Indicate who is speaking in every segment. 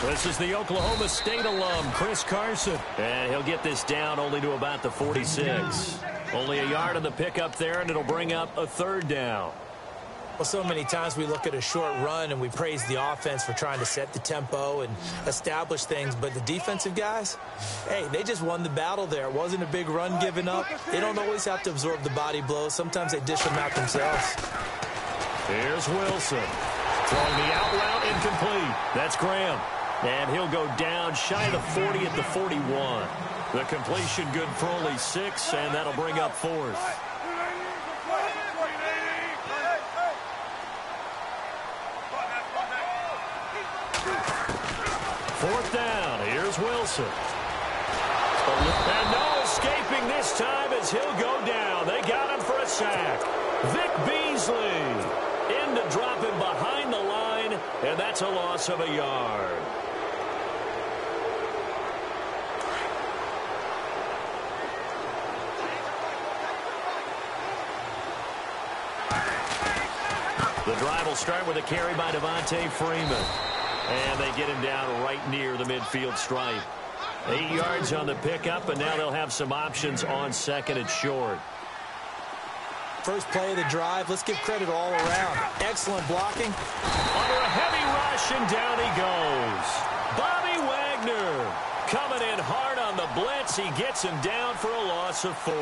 Speaker 1: This is the Oklahoma State alum, Chris Carson. And he'll get this down only to about the 46. Only a yard on the pickup there, and it'll bring up a third down.
Speaker 2: Well, so many times we look at a short run and we praise the offense for trying to set the tempo and establish things, but the defensive guys, hey, they just won the battle there. It wasn't a big run given up. They don't always have to absorb the body blows. Sometimes they dish them out themselves.
Speaker 1: Here's Wilson. Throwing the out route incomplete. That's Graham. And he'll go down shy of the 40 at the 41. The completion good for only 6, and that'll bring up 4th. Fourth down. Here's Wilson. And no escaping this time as he'll go down. They got him for a sack. Vic Beasley in to drop him behind the line, and that's a loss of a yard. The drive will start with a carry by Devontae Freeman. And they get him down right near the midfield stripe. 8 yards on the pickup, and now they'll have some options on second and short.
Speaker 2: First play of the drive, let's give credit all around. Excellent blocking.
Speaker 1: Under a heavy rush, and down he goes. Bobby Wagner coming in hard on the blitz. He gets him down for a loss of 4.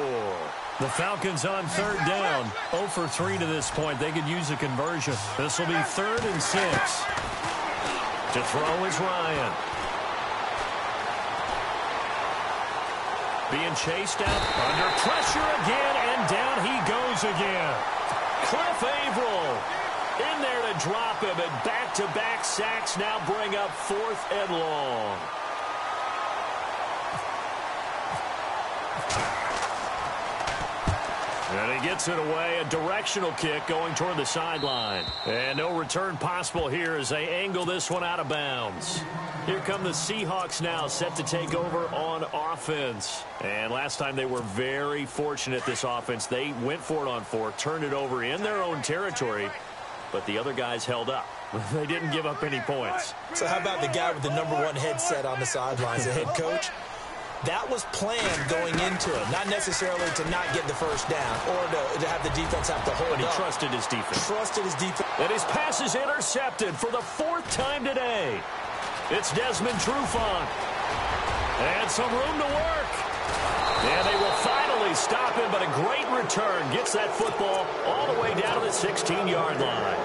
Speaker 1: The Falcons on third down. 0 for 3 to this point. They could use a conversion. This will be 3rd and 6. To throw is Ryan. Being chased out under pressure again, and down he goes again. Cliff Averill in there to drop him, and back-to-back sacks now bring up 4th and long. And he gets it away, a directional kick going toward the sideline. And no return possible here as they angle this one out of bounds. Here come the Seahawks now, set to take over on offense. And last time they were very fortunate, this offense. They went for it on 4, turned it over in their own territory, but the other guys held up. They didn't give up any points.
Speaker 2: So how about the guy with the #1 headset on the sidelines, the head coach? That was planned going into it, not necessarily to not get the first down or to have the defense have to hold up.
Speaker 1: But he trusted his defense.
Speaker 2: Trusted his defense.
Speaker 1: And his pass is intercepted for the 4th time today. It's Desmond Trufant. And some room to work. And they will finally stop him, but a great return gets that football all the way down to the 16-yard line.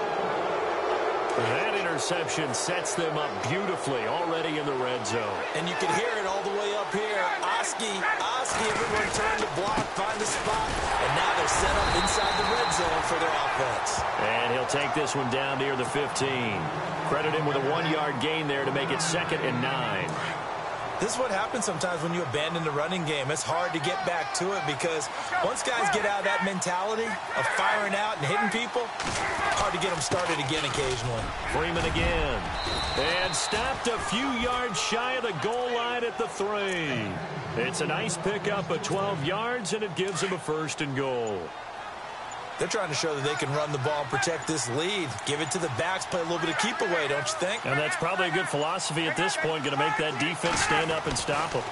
Speaker 1: That interception sets them up beautifully already in the red zone.
Speaker 2: And you can hear it all the way up here. Oski, everyone turned to block, find the spot, and now they're set up inside the red zone for their offense.
Speaker 1: And he'll take this one down near the 15. Credit him with a 1-yard gain there to make it 2nd and 9.
Speaker 2: This is what happens sometimes when you abandon the running game. It's hard to get back to it because once guys get out of that mentality of firing out and hitting people, hard to get them started again occasionally.
Speaker 1: Freeman again. And stopped a few yards shy of the goal line at the 3. It's a nice pickup of 12 yards, and it gives them a 1st and goal.
Speaker 2: They're trying to show that they can run the ball and protect this lead. Give it to the backs, play a little bit of keep away, don't you think?
Speaker 1: And that's probably a good philosophy at this point, going to make that defense stand up and stop them.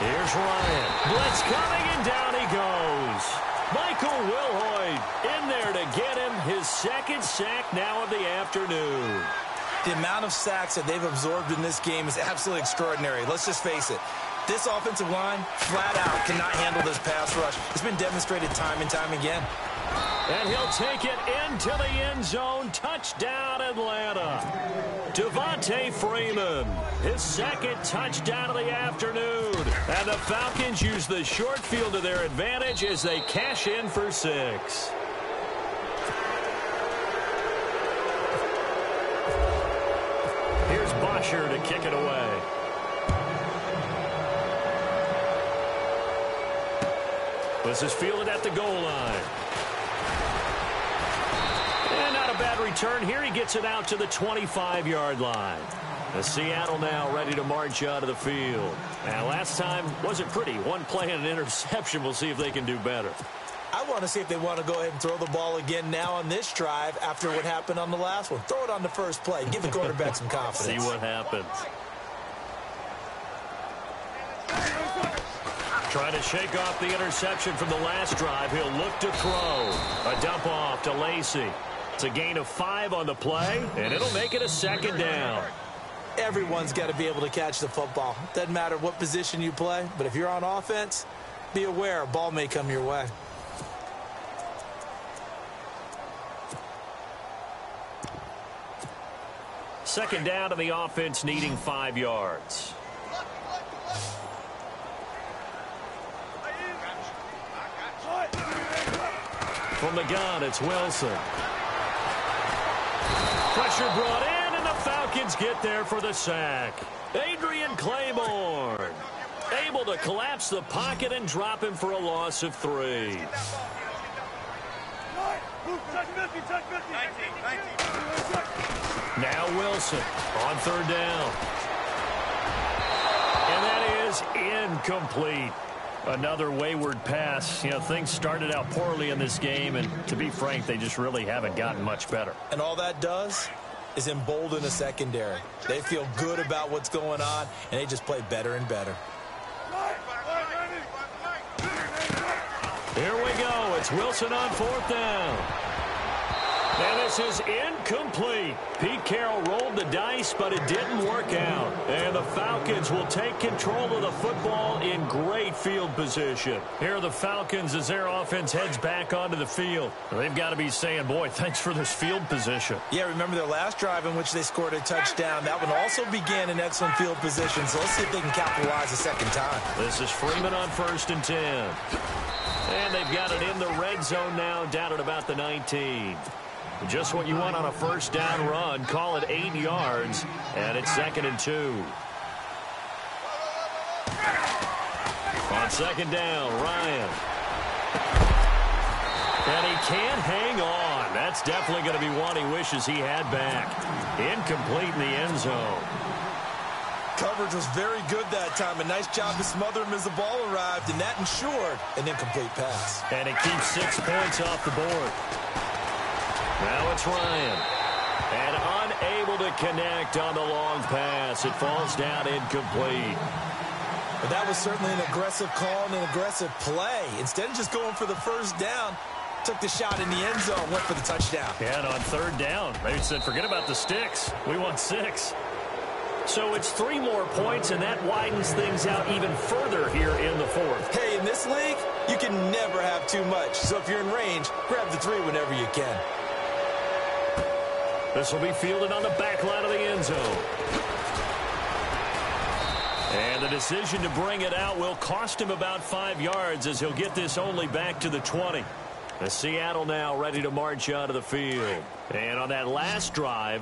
Speaker 1: Here's Ryan. Blitz coming, and down he goes. Michael Wilhoit in there to get him his 2nd sack now of the afternoon.
Speaker 2: The amount of sacks that they've absorbed in this game is absolutely extraordinary. Let's just face it. This offensive line, flat out, cannot handle this pass rush. It's been demonstrated time and time again.
Speaker 1: And he'll take it into the end zone. Touchdown, Atlanta. Devontae Freeman, his 2nd touchdown of the afternoon. And the Falcons use the short field to their advantage as they cash in for 6. Here's Bosher to kick it away. This is fielded at the goal line. And out of bad return here. He gets it out to the 25-yard line. The Seattle now ready to march out of the field. And last time wasn't pretty. One play and an interception. We'll see if they can do better.
Speaker 2: I want to see if they want to go ahead and throw the ball again now on this drive after what happened on the last one. Throw it on the first play. Give the quarterback some confidence.
Speaker 1: See what happens. Trying to shake off the interception from the last drive. He'll look to throw. A dump off to Lacy. It's a gain of 5 on the play, and it'll make it a second down.
Speaker 2: Everyone's got to be able to catch the football. Doesn't matter what position you play, but if you're on offense, be aware a ball may come your way.
Speaker 1: Second down, and the offense needing 5 yards. From the gun, it's Wilson. Pressure brought in, and the Falcons get there for the sack. Adrian Claiborne able to collapse the pocket and drop him for a loss of 3. Now Wilson on third down. And that is incomplete. Another wayward pass. You know, things started out poorly in this game, and to be frank, they just really haven't gotten much better.
Speaker 2: And all that does is embolden the secondary. They feel good about what's going on, and they just play better and better.
Speaker 1: Here we go. It's Wilson on fourth down. And this is incomplete. Pete Carroll rolled the dice, but it didn't work out. And the Falcons will take control of the football in great field position. Here are the Falcons as their offense heads back onto the field. They've got to be saying, boy, thanks for this field position.
Speaker 2: Yeah, remember their last drive in which they scored a touchdown. That one also began in excellent field position, so let's see if they can capitalize a second time.
Speaker 1: This is Freeman on 1st and 10. And they've got it in the red zone now, down at about the 19. Just what you want on a first down run. Call it 8 yards, and it's 2nd and 2. On second down, Ryan. And he can't hang on. That's definitely going to be one he wishes he had back. Incomplete in the end zone.
Speaker 2: Coverage was very good that time. A nice job to smother him as the ball arrived, and that ensured an incomplete pass.
Speaker 1: And it keeps 6 points off the board. Now it's Ryan. And unable to connect on the long pass. It falls down incomplete.
Speaker 2: But that was certainly an aggressive call and an aggressive play. Instead of just going for the first down, took the shot in the end zone, went for the touchdown.
Speaker 1: And on third down, they said, forget about the sticks. We want 6. So it's 3 more points, and that widens things out even further here in the fourth.
Speaker 2: Hey, in this league, you can never have too much. So if you're in range, grab the 3 whenever you can.
Speaker 1: This will be fielded on the back line of the end zone. And the decision to bring it out will cost him about 5 yards as he'll get this only back to the 20. The Seattle now ready to march out of the field. And on that last drive,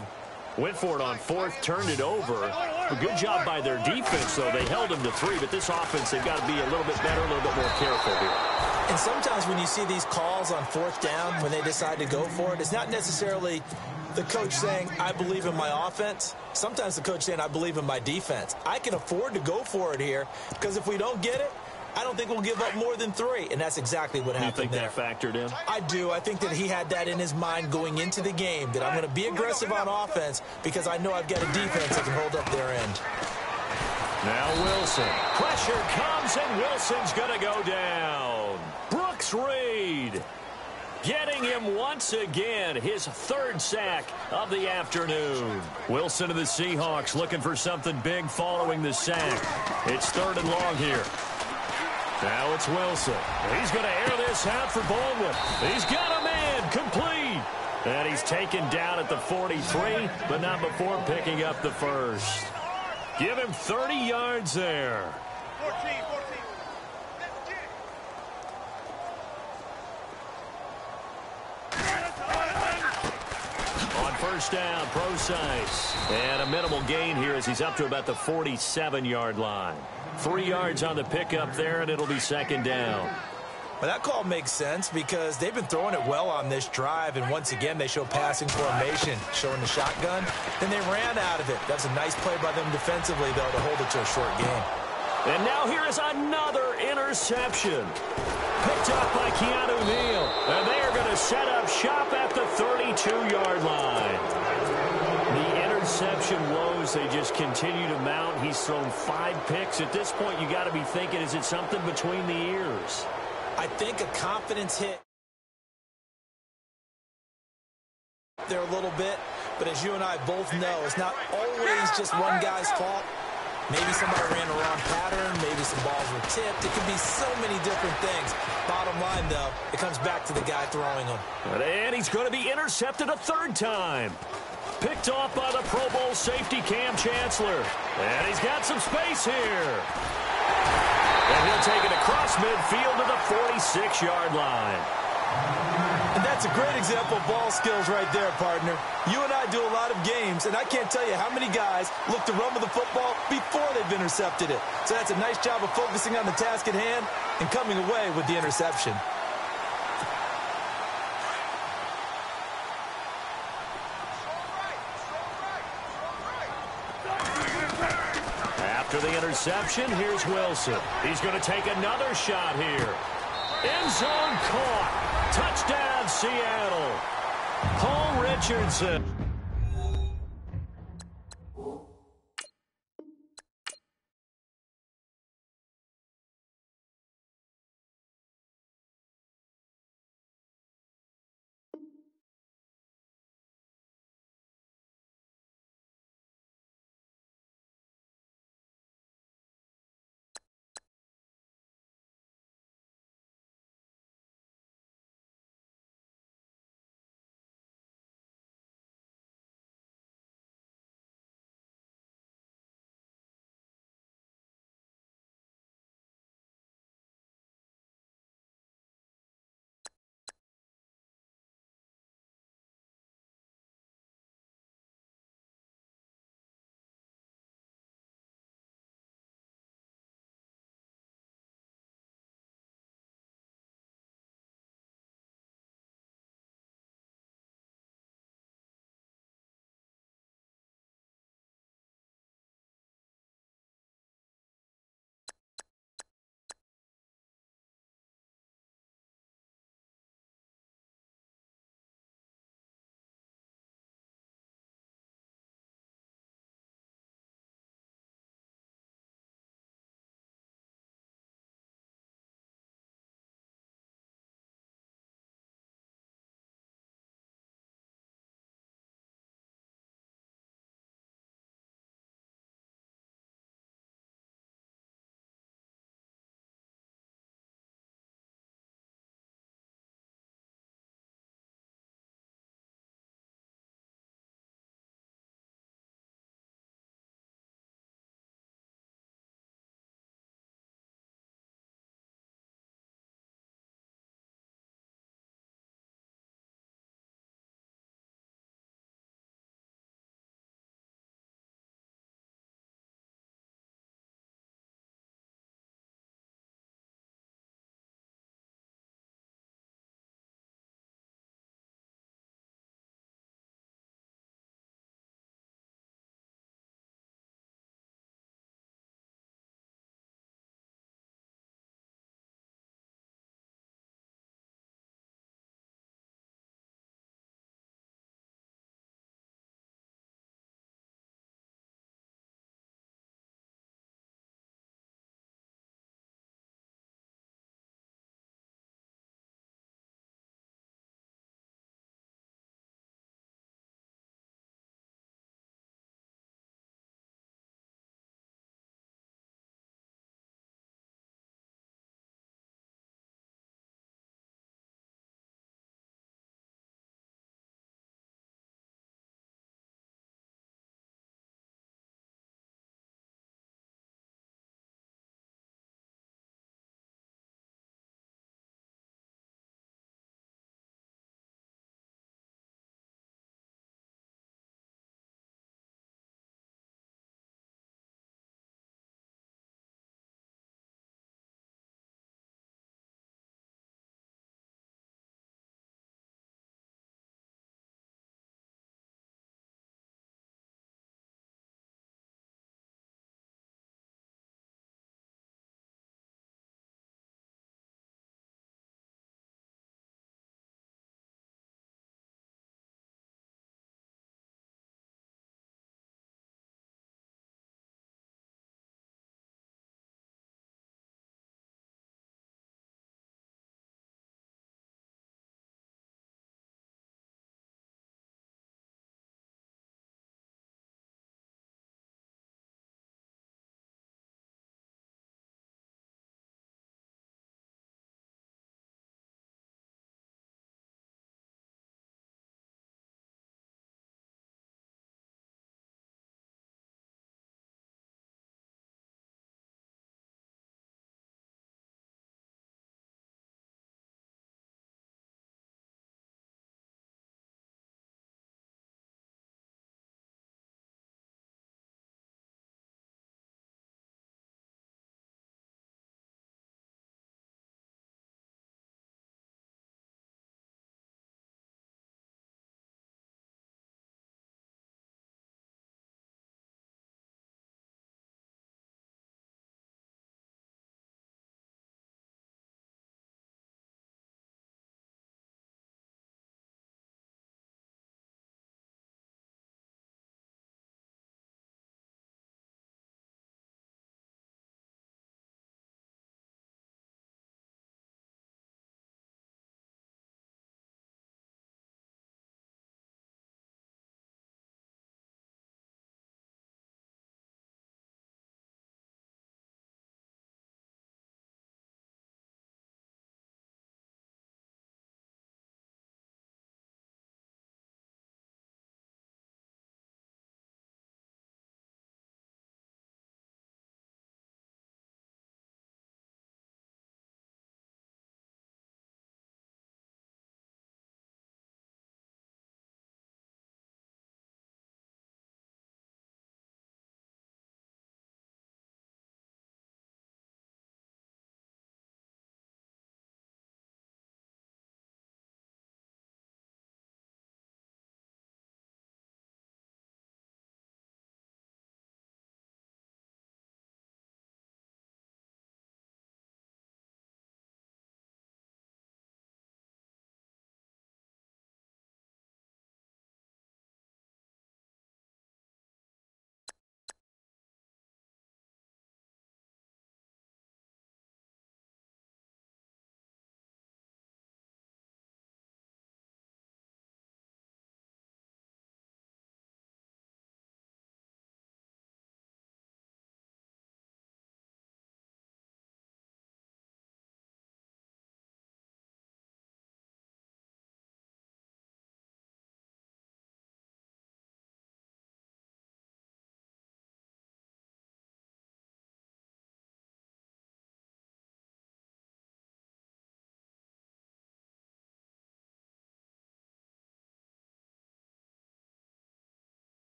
Speaker 1: went for it on 4th, turned it over. A good job by their defense, though. They held him to 3, but this offense, they've got to be a little bit better, a little bit more careful here.
Speaker 2: And sometimes when you see these calls on 4th down, when they decide to go for it, it's not necessarily the coach saying, I believe in my offense. Sometimes the coach saying, I believe in my defense. I can afford to go for it here because if we don't get it, I don't think we'll give up more than 3. And that's exactly what happened there.
Speaker 1: You think that factored in?
Speaker 2: I do. I think that he had that in his mind going into the game, that I'm going to be aggressive on offense because I know I've got a defense that can hold up their end.
Speaker 1: Now Wilson. Pressure comes, and Wilson's going to go down. Brooks Reed getting him once again, his 3rd sack of the afternoon. Wilson of the Seahawks looking for something big following the sack. It's 3rd and long here. Now it's Wilson. He's going to air this out for Baldwin. He's got a man complete. And he's taken down at the 43, but not before picking up the 1st. Give him 30 yards there. 14. On first down, Procise. And a minimal gain here as he's up to about the 47-yard line. 3 yards on the pickup there, and it'll be 2nd down.
Speaker 2: Well, that call makes sense because they've been throwing it well on this drive, and once again, they show passing formation, showing the shotgun. Then they ran out of it. That's a nice play by them defensively, though, to hold it to a short game.
Speaker 1: And now here is another interception. Picked up by Keanu Neal. And they are going to set up shop at the 32-yard line. The interception woes, they just continue to mount. He's thrown 5 picks. At this point, you got to be thinking, is it something between the ears?
Speaker 2: I think a confidence hit there a little bit, but as you and I both know, it's not always just one guy's fault. Maybe somebody ran the wrong pattern, maybe some balls were tipped. It could be so many different things. Bottom line, though, it comes back to the guy throwing them.
Speaker 1: And he's going to be intercepted a 3rd time. Picked off by the Pro Bowl safety Cam Chancellor. And he's got some space here. And he'll take it across midfield to the 46-yard line.
Speaker 2: And that's a great example of ball skills right there, partner. You and I do a lot of games, and I can't tell you how many guys look to run with the football before they've intercepted it. So that's a nice job of focusing on the task at hand and coming away with the interception.
Speaker 1: After the interception, here's Wilson. He's going to take another shot here. End zone caught. Touchdown, Seattle. Paul Richardson.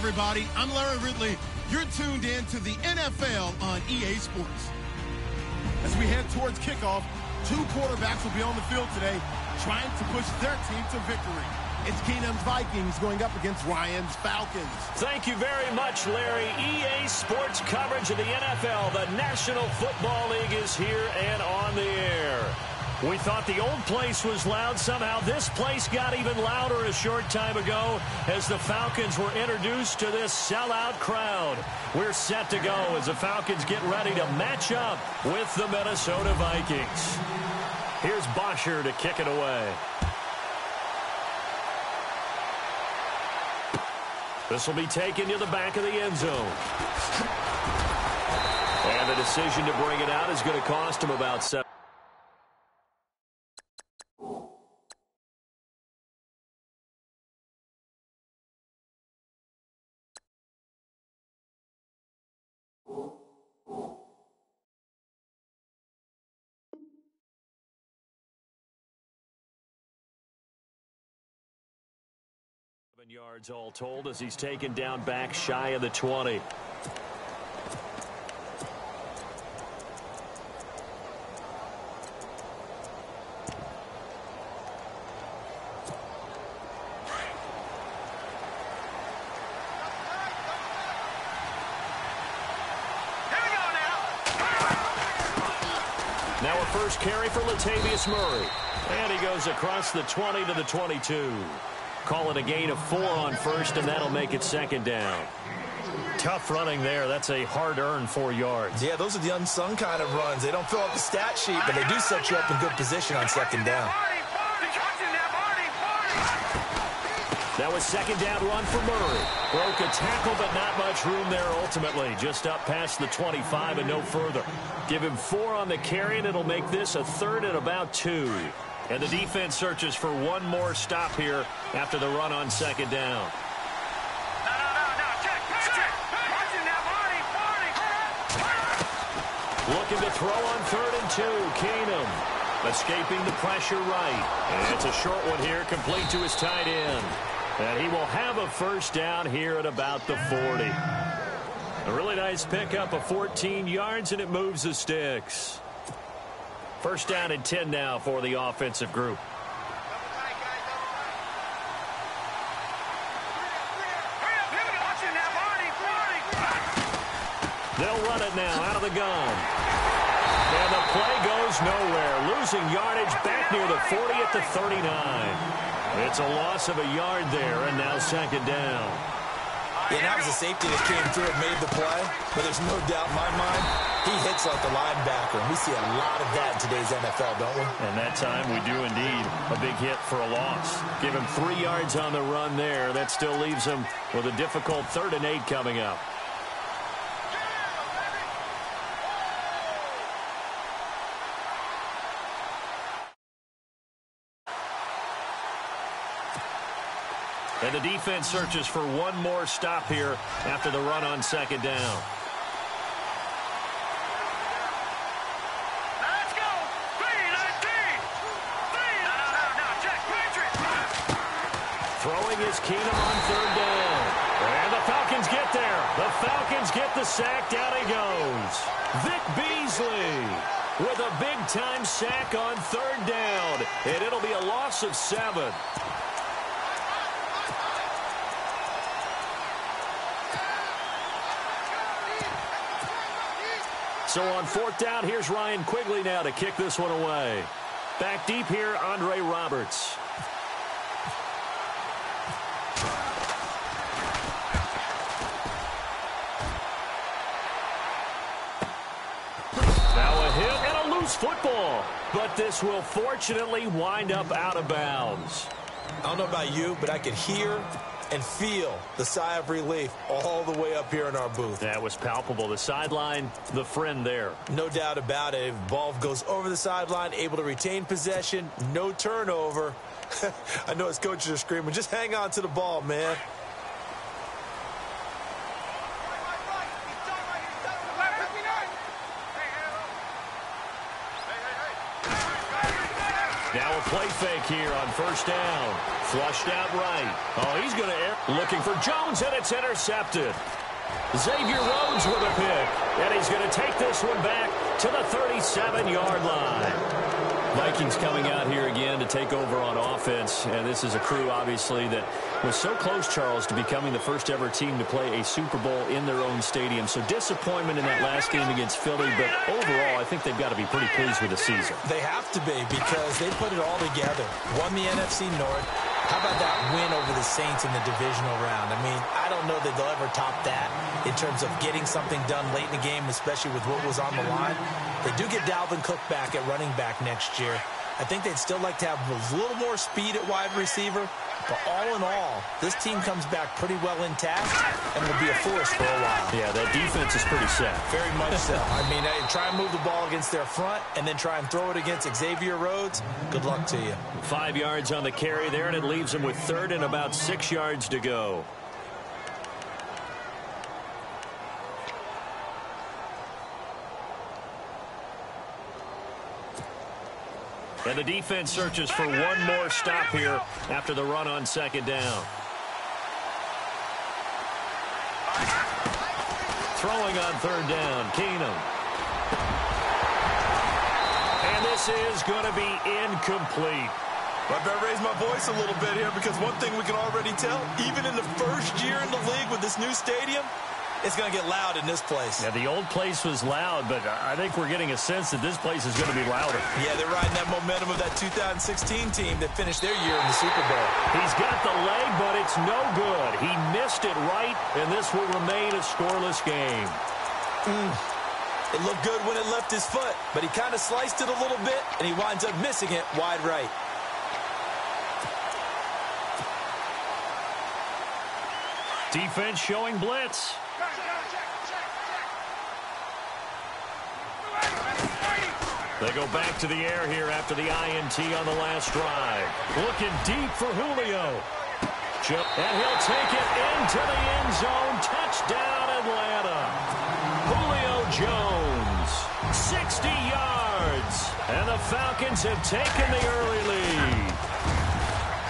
Speaker 3: everybody. I'm Larry Ridley. You're tuned in to the NFL on EA Sports. As we head towards kickoff, two quarterbacks will be on the field today trying to push their team to victory. It's Keenum's Vikings going up against Ryan's Falcons.
Speaker 1: Thank you very much, Larry. EA Sports coverage of the NFL. The National Football League is here and on the air. We thought the old place was loud. Somehow this place got even louder a short time ago as the Falcons were introduced to this sellout crowd. We're set to go as the Falcons get ready to match up with the Minnesota Vikings. Here's Bosher to kick it away. This will be taken to the back of the end zone. And the decision to bring it out is going to cost him about 7. Yards all told as he's taken down back shy of the 20. Now a first carry for Latavius Murray. And he goes across the 20 to the 22. Call it a gain of 4 on first, and that'll make it second down. Tough running there. That's a hard-earned 4 yards.
Speaker 2: Yeah, those are the unsung kind of runs. They don't fill up the stat sheet, but they do set you up in good position on second down.
Speaker 1: That was second down run for Murray. Broke a tackle, but not much room there ultimately. Just up past the 25 and no further. Give him 4 on the carry, and it'll make this a third and about 2. And the defense searches for one more stop here after the run on second down. Looking to throw on 3rd and 2. Keenum escaping the pressure right. And it's a short one here, complete to his tight end. And he will have a first down here at about the 40. A really nice pickup of 14 yards, and it moves the sticks. First down and 10 now for the offensive group. They'll run it now out of the gun. And the play goes nowhere. Losing yardage back near the 40 at the 39. It's a loss of a yard there, and now second down.
Speaker 2: Yeah, that was a safety that came through and made the play, but there's no doubt in my mind he hits like a linebacker. We see a lot of that in today's NFL, don't we?
Speaker 1: And that time we do indeed. A big hit for a loss. Give him 3 yards on the run there. That still leaves him with a difficult 3rd and 8 coming up. And the defense searches for one more stop here after the run on second down. Let's go. 3-19. Throwing is Keenum on 3rd down. And the Falcons get there. The Falcons get the sack. Down he goes. Vic Beasley with a big-time sack on 3rd down. And it'll be a loss of 7. So on 4th down, here's Ryan Quigley now to kick this one away. Back deep here, Andre Roberts. Now a hit and a loose football. But this will fortunately wind up out of bounds.
Speaker 2: I don't know about you, but I could hear and feel the sigh of relief all the way up here in our booth.
Speaker 1: That was palpable. The sideline, the friend there.
Speaker 2: No doubt about it. If the ball goes over the sideline, able to retain possession, no turnover. I know his coaches are screaming, just hang on to the ball, man.
Speaker 1: play fake here on first down. Flushed out right. Oh, he's going to air. Looking for Jones, and it's intercepted. Xavier Rhodes with a pick. And he's going to take this one back to the 37-yard line. Vikings coming out here again to take over on offense. And this is a crew, obviously, that was so close, Charles, to becoming the first ever team to play a Super Bowl in their own stadium. So disappointment in that last game against Philly. But overall, I think they've got to be pretty pleased with the season.
Speaker 2: They have to be, because they put it all together. Won the NFC North. How about that win over the Saints in the divisional round? I mean, I don't know that they'll ever top that in terms of getting something done late in the game, especially with what was on the line. They do get Dalvin Cook back at running back next year. I think they'd still like to have a little more speed at wide receiver. But all in all, this team comes back pretty well intact and will be a force for a while.
Speaker 1: Yeah, that defense is pretty set.
Speaker 2: Very much so. I mean, try and move the ball against their front and then try and throw it against Xavier Rhodes. Good luck to you.
Speaker 1: 5 yards on the carry there, and it leaves them with third and about 6 yards to go. And the defense searches for one more stop here after the run on second down. Throwing on third down, Keenum. And this is going to be incomplete.
Speaker 2: I better raise my voice a little bit here, because one thing we can already tell, even in the first year in the league with this new stadium, it's going to get loud in this place.
Speaker 1: Yeah, the old place was loud, but I think we're getting a sense that this place is going to be louder.
Speaker 2: Yeah, they're riding that momentum of that 2016 team that finished their year in the Super Bowl.
Speaker 1: He's got the leg, but it's no good. He missed it right, and this will remain a scoreless game.
Speaker 2: It looked good when it left his foot, but he kind of sliced it a little bit, and he winds up missing it wide right.
Speaker 1: Defense showing blitz. They go back to the air here after the INT on the last drive. Looking deep for Julio. And he'll take it into the end zone. Touchdown, Atlanta. Julio Jones, 60 yards. And the Falcons have taken the early lead.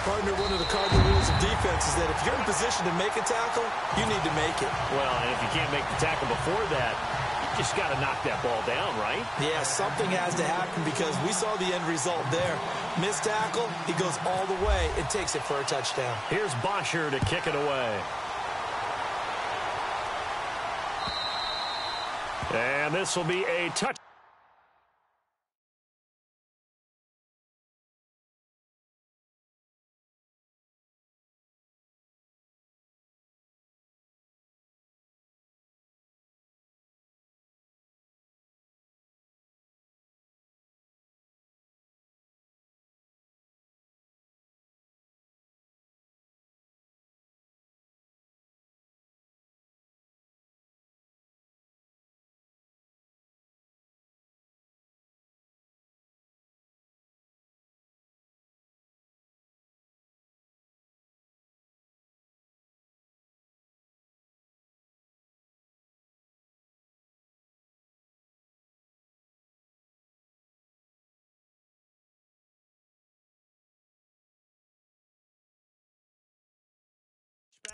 Speaker 2: Partner, one of the cardinal rules of defense is that if you're in position to make a tackle, you need to make it.
Speaker 1: Well, and if you can't make the tackle before that, you just got to knock that ball down, right?
Speaker 2: Yeah, something has to happen, because we saw the end result there. Missed tackle, he goes all the way and takes it for a touchdown.
Speaker 1: Here's Bosher to kick it away. And this will be a touchdown.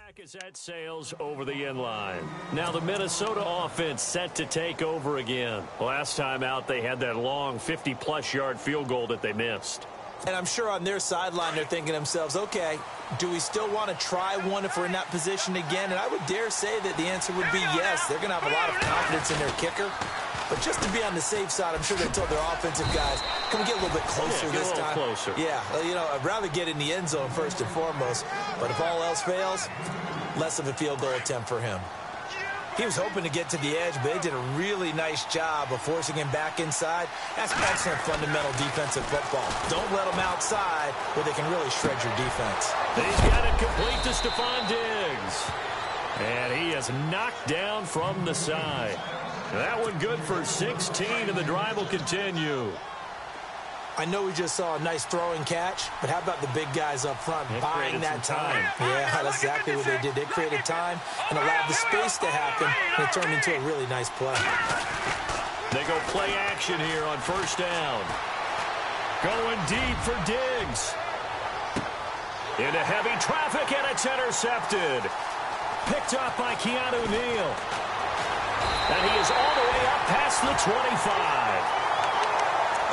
Speaker 1: Back is at Sales over the end line. Now the Minnesota offense set to take over again. Last time out, they had that long 50-plus yard field goal that they missed.
Speaker 2: And I'm sure on their sideline, they're thinking to themselves, okay, do we still want to try one if we're in that position again? And I would dare say that the answer would be yes. They're going to have a lot of confidence in their kicker. But just to be on the safe side, I'm sure they told their offensive guys, can we get a little bit closer this time?
Speaker 1: Closer.
Speaker 2: Yeah, you know, I'd rather get in the end zone first and foremost. But if all else fails, less of a field goal attempt for him. He was hoping to get to the edge, but they did a really nice job of forcing him back inside. That's excellent fundamental defensive football. Don't let them outside where they can really shred your defense.
Speaker 1: He's got it complete to Stephon Diggs. And he is knocked down from the side. That one good for 16, and the drive will continue.
Speaker 2: I know we just saw a nice throwing catch, but how about the big guys up front buying that time? Yeah, that's exactly what they did. They created time and allowed the space to happen, and it turned into a really nice play.
Speaker 1: They go play action here on first down. Going deep for Diggs. Into heavy traffic, and it's intercepted. Picked up by Keanu Neal. And he is all the way up past the 25.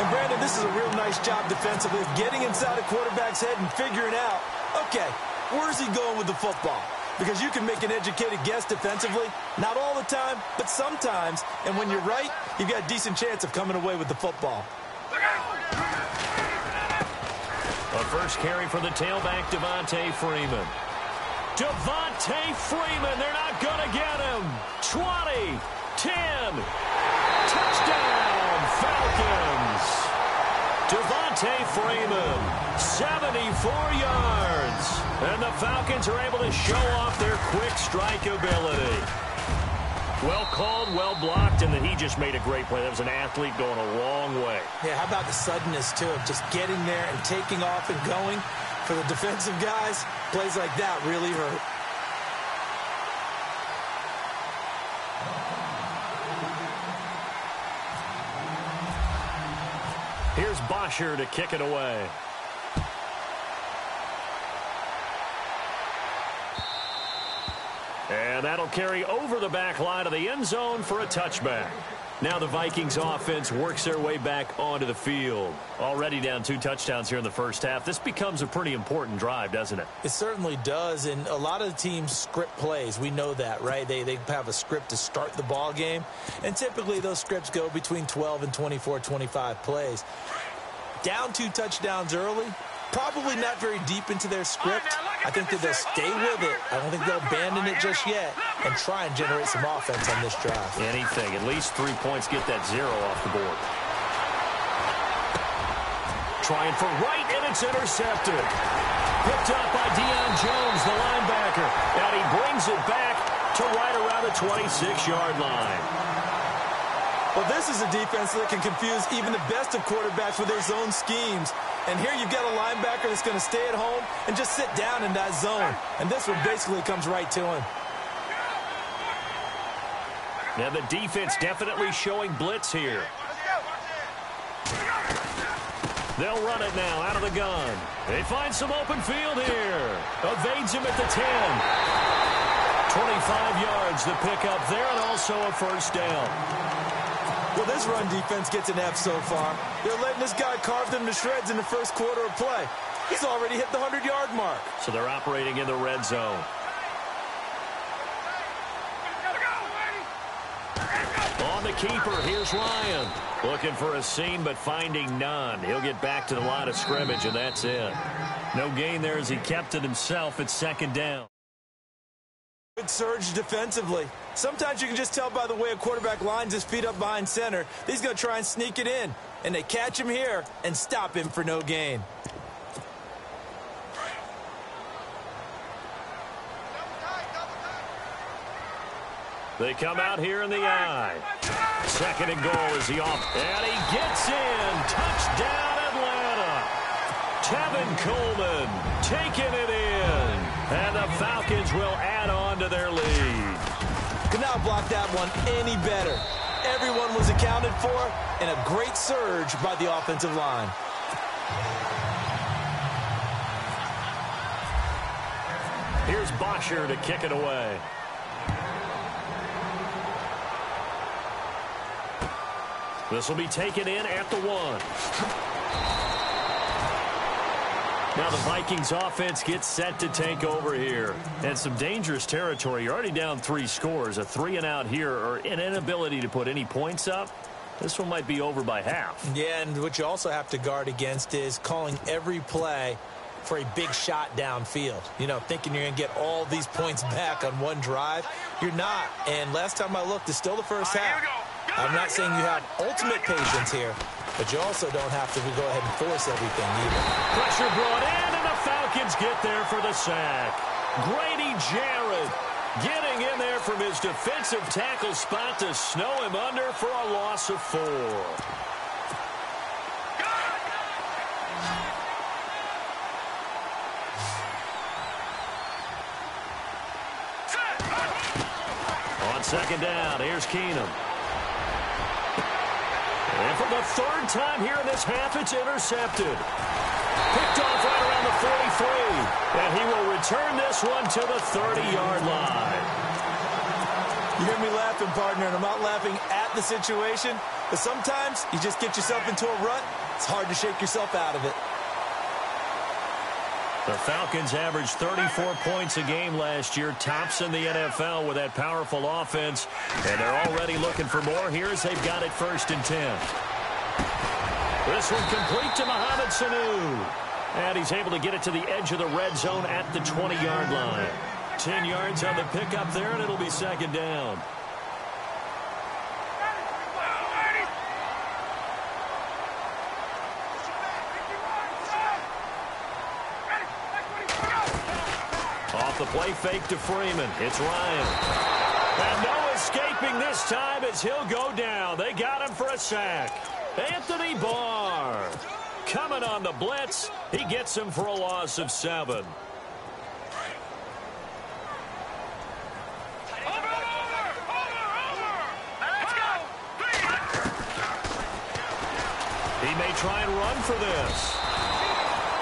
Speaker 2: And, Brandon, this is a real nice job defensively of getting inside a quarterback's head and figuring out, okay, where's he going with the football? Because you can make an educated guess defensively, not all the time, but sometimes. And when you're right, you've got a decent chance of coming away with the football.
Speaker 1: A first carry for the tailback, Devontae Freeman. Devontae Freeman, they're not going to get him. 20, 10, touchdown, Falcons. Devontae Freeman, 74 yards. And the Falcons are able to show off their quick strike ability. Well called, well blocked, and then he just made a great play. That was an athlete going a long way.
Speaker 2: Yeah, how about the suddenness, too, of just getting there and taking off and going? For the defensive guys, plays like that really hurt.
Speaker 1: Here's Bosher to kick it away. And that'll carry over the back line of the end zone for a touchback. Now the Vikings offense works their way back onto the field. Already down 2 touchdowns here in the first half. This becomes a pretty important drive, doesn't it?
Speaker 2: It certainly does, and a lot of the teams script plays. We know that, right? They have a script to start the ball game, and typically those scripts go between 12 and 24, 25 plays. Down 2 touchdowns early, probably not very deep into their script. I think that they'll stay with it. I don't think they'll abandon it just yet and try and generate some offense on this drive.
Speaker 1: Anything. At least 3 points, get that 0 off the board. Trying for right, and it's intercepted. Picked up by Deion Jones, the linebacker. And he brings it back to right around the 26-yard line.
Speaker 2: Well, this is a defense that can confuse even the best of quarterbacks with their zone schemes. And here you've got a linebacker that's going to stay at home and just sit down in that zone. And this one basically comes right to him.
Speaker 1: Now the defense definitely showing blitz here. They'll run it now out of the gun. They find some open field here. Evades him at the 10. 25 yards to pick up there, and also a first down.
Speaker 2: Well, this run defense gets an F so far. They're letting this guy carve them to shreds in the first quarter of play. He's already hit the 100-yard mark.
Speaker 1: So they're operating in the red zone. On the keeper, here's Ryan. Looking for a seam, but finding none. He'll get back to the line of scrimmage, and that's it. No gain there as he kept it himself at second down.
Speaker 2: Good surge defensively. Sometimes you can just tell by the way a quarterback lines his feet up behind center. He's going to try and sneak it in. And they catch him here and stop him for no gain.
Speaker 1: They come out here in the eye. Second and goal is he off. And he gets in. Touchdown, Atlanta. Tevin Coleman taking it in. And the Falcons will add on to their lead.
Speaker 2: Could not block that one any better. Everyone was accounted for, and a great surge by the offensive line.
Speaker 1: Here's Bosher to kick it away. This will be taken in at the 1. Now the Vikings offense gets set to take over here. And some dangerous territory. You're already down 3 scores. A 3-and-out here, or an inability to put any points up. This one might be over by half.
Speaker 2: Yeah, and what you also have to guard against is calling every play for a big shot downfield. You know, thinking you're going to get all these points back on one drive. You're not. And last time I looked, it's still the first half. I'm not saying you have ultimate patience here, but you also don't have to go ahead and force everything either.
Speaker 1: Pressure brought in, and the Falcons get there for the sack. Grady Jarrett getting in there from his defensive tackle spot to snow him under for a loss of 4. On second down, here's Keenum. And for the third time here in this half, it's intercepted. Picked off right around the 43. And he will return this one to the 30-yard line.
Speaker 2: You hear me laughing, partner, and I'm not laughing at the situation, but sometimes you just get yourself into a rut. It's hard to shake yourself out of it.
Speaker 1: The Falcons averaged 34 points a game last year, tops in the NFL with that powerful offense, and they're already looking for more here as they've got it 1st and 10. This one complete to Mohamed Sanu, and he's able to get it to the edge of the red zone at the 20-yard line. 10 yards on the pickup there, and it'll be 2nd down. Off the play fake to Freeman. It's Ryan. And no escaping this time as he'll go down. They got him for a sack. Anthony Barr coming on the blitz. He gets him for a loss of 7. He may try and run for this.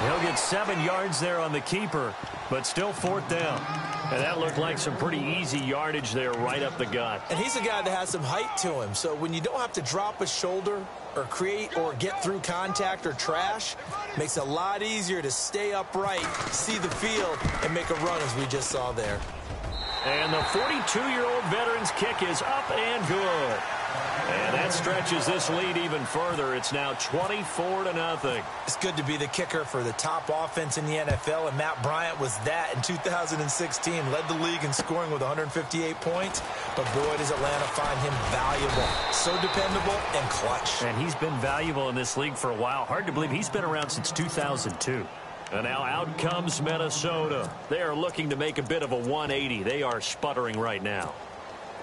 Speaker 1: He'll get 7 yards there on the keeper, but still 4th down. And that looked like some pretty easy yardage there right up the gut.
Speaker 2: And he's a guy that has some height to him, so when you don't have to drop a shoulder or create or get through contact or trash, makes it a lot easier to stay upright, see the field, and make a run as we just saw there.
Speaker 1: And the 42-year-old veteran's kick is up and good. And that stretches this lead even further. It's now 24-0.
Speaker 2: It's good to be the kicker for the top offense in the NFL, and Matt Bryant was that in 2016. Led the league in scoring with 158 points, but boy, does Atlanta find him valuable. So dependable and clutch.
Speaker 1: And he's been valuable in this league for a while. Hard to believe he's been around since 2002. And now out comes Minnesota. They are looking to make a bit of a 180. They are sputtering right now.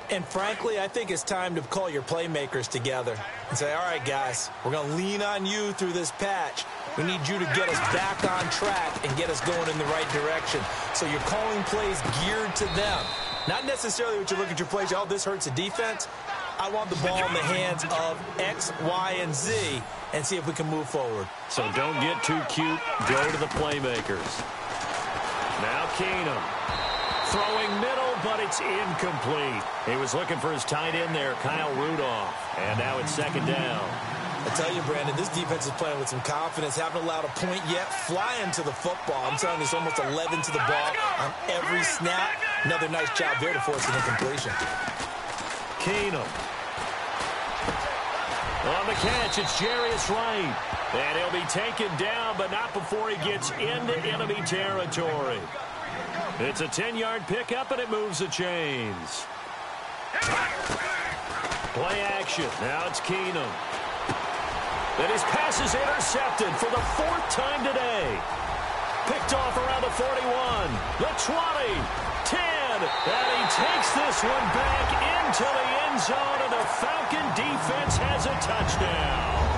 Speaker 2: And frankly, I think it's time to call your playmakers together and say, all right, guys, we're going to lean on you through this patch. We need you to get us back on track and get us going in the right direction. So you're calling plays geared to them. Not necessarily what you look at your plays, oh, this hurts the defense. I want the ball in the hands of X, Y, and Z and see if we can move forward.
Speaker 1: So don't get too cute. Go to the playmakers. Now Keenum. Throwing middle, but it's incomplete. He was looking for his tight end there, Kyle Rudolph. And now it's 2nd down.
Speaker 2: I tell you, Brandon, this defense is playing with some confidence. Haven't allowed a point yet. Flying to the football. I'm telling you, it's almost 11 to the ball on every snap. Another nice job there to force an incompletion.
Speaker 1: Keenum. On the catch, it's Jarius Wright. And he'll be taken down, but not before he gets into enemy territory. It's a 10-yard pickup, and it moves the chains. Play action. Now it's Keenum. And his pass is intercepted for the 4th time today. Picked off around the 41, the 20, 10, and he takes this one back into the end zone, and the Falcon defense has a touchdown.